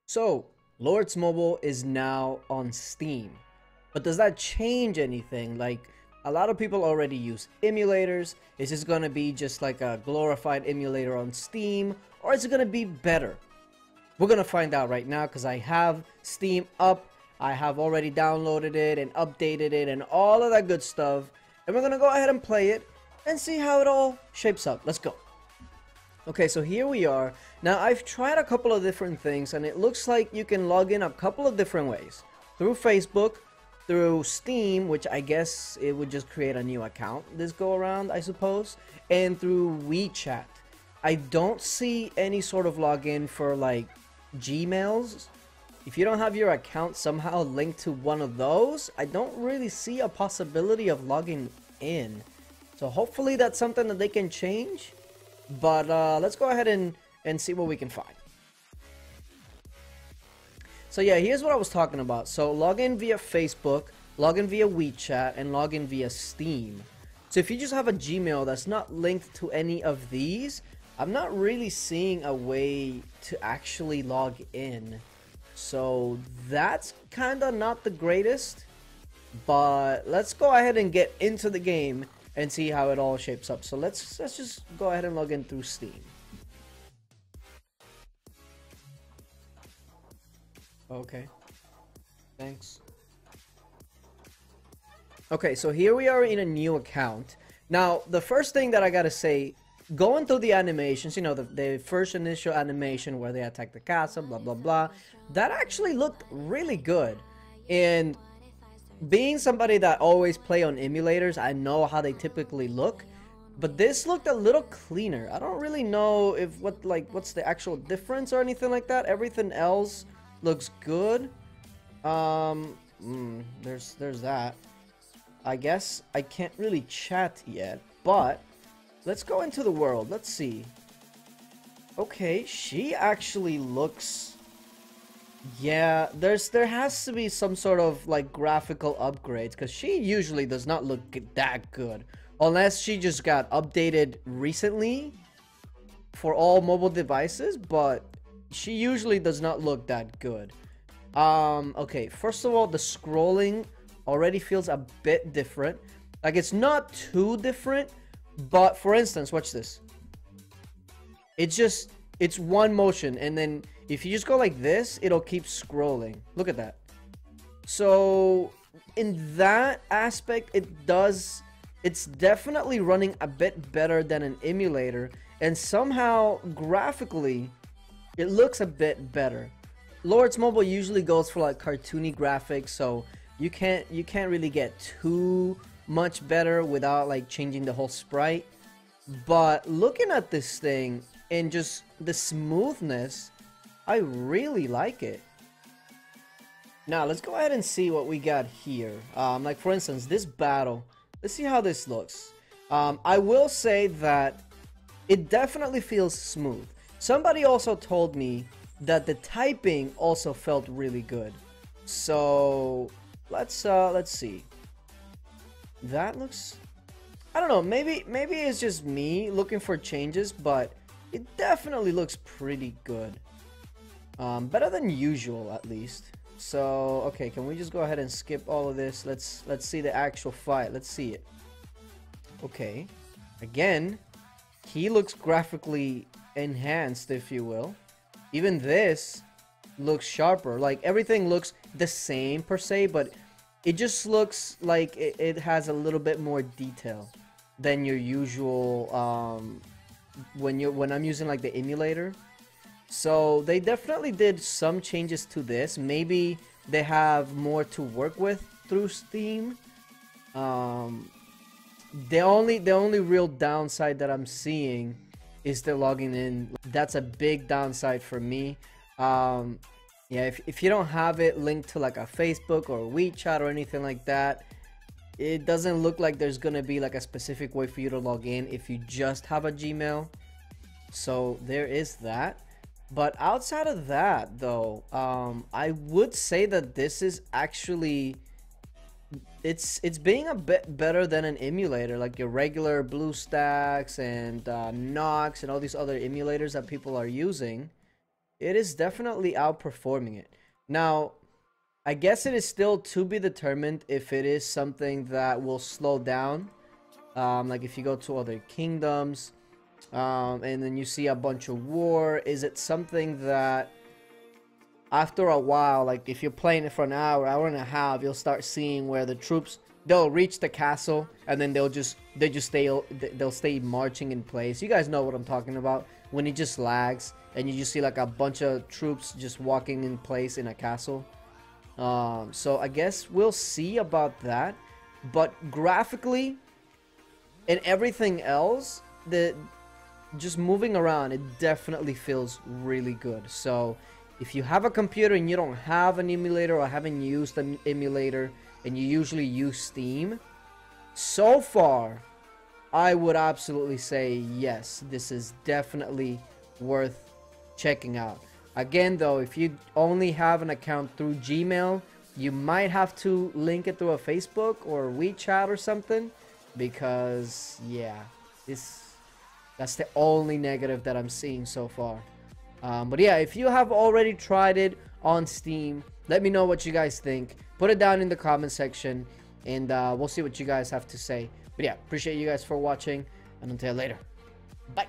So, Lords Mobile is now on Steam. But does that change anything? Like, a lot of people already use emulators. Is this gonna be just like a glorified emulator on Steam? Or is it gonna be better? We're gonna find out right now because I have Steam up. I have already downloaded it and updated it and all of that good stuff. And we're gonna go ahead and play it and see how it all shapes up. Let's go. Okay, so here we are. Now, I've tried a couple of different things, and it looks like you can log in a couple of different ways. Through Facebook, through Steam, which I guess it would just create a new account this go around, I suppose, and through WeChat. I don't see any sort of login for, like, Gmails. If you don't have your account somehow linked to one of those, I don't really see a possibility of logging in. So hopefully that's something that they can change. But let's go ahead and see what we can find. So yeah, here's what I was talking about. So log in via Facebook, log in via WeChat, and log in via Steam. So if you just have a Gmail that's not linked to any of these, I'm not really seeing a way to actually log in. So that's kind of not the greatest. But let's go ahead and get into the game and see how it all shapes up. So let's just go ahead and log in through Steam. Okay. Thanks. Okay, so here we are in a new account. Now, the first thing that I gotta say, going through the animations, you know, the first initial animation where they attack the castle, blah, blah, blah, that actually looked really good. And being somebody that always play on emulators, I know how they typically look, but this looked a little cleaner. I don't really know if what's the actual difference or anything like that. Everything else looks good. There's that. I guess I can't really chat yet, but let's go into the world. Let's see. Okay, she actually looks... Yeah, there has to be some sort of like graphical upgrades because she usually does not look that good unless she just got updated recently for all mobile devices, but she usually does not look that good. Okay, first of all, the scrolling already feels a bit different. Like, it's not too different, but for instance, watch this. It's one motion, and then if you just go like this, it'll keep scrolling. Look at that. So in that aspect, it's definitely running a bit better than an emulator, and somehow graphically it looks a bit better. Lords Mobile usually goes for like cartoony graphics, so you can't really get too much better without like changing the whole sprite. But looking at this thing and just the smoothness, I really like it. Now let's go ahead and see what we got here. Like for instance, this battle. Let's see how this looks. I will say that it definitely feels smooth. Somebody also told me that the typing also felt really good. So let's see. That looks, I don't know, maybe it's just me looking for changes, but it definitely looks pretty good. Better than usual, at least. So okay, can we just go ahead and skip all of this? Let's see the actual fight. Let's see it. Okay, again, he looks graphically enhanced, if you will. Even this looks sharper. Like, everything looks the same per se, but it just looks like it has a little bit more detail than your usual when I'm using like the emulator. So they definitely did some changes to this. Maybe they have more to work with through Steam. The only real downside that I'm seeing is the logging in. That's a big downside for me. Yeah, if you don't have it linked to like a Facebook or WeChat or anything like that, it doesn't look like there's gonna be like a specific way for you to log in if you just have a Gmail. So there is that. But outside of that, though, I would say that this is actually, it's being a bit better than an emulator, like your regular BlueStacks and Nox and all these other emulators that people are using. It is definitely outperforming it. Now, I guess it is still to be determined if it is something that will slow down. Like if you go to other kingdoms, and then you see a bunch of war, is it something that after a while, like if you're playing it for an hour and a half, you'll start seeing where the troops, they'll reach the castle and then they'll stay marching in place. You guys know what I'm talking about, when it just lags and you just see like a bunch of troops just walking in place in a castle. So I guess we'll see about that, but graphically and everything else, just moving around, it definitely feels really good. So if you have a computer and you don't have an emulator or haven't used an emulator and you usually use Steam, so far I would absolutely say yes, this is definitely worth checking out. Again though, if you only have an account through Gmail, you might have to link it through a Facebook or WeChat or something, because yeah, that's the only negative that I'm seeing so far. But yeah, if you have already tried it on Steam, let me know what you guys think. Put it down in the comment section, and we'll see what you guys have to say. But yeah, appreciate you guys for watching, and until later, bye.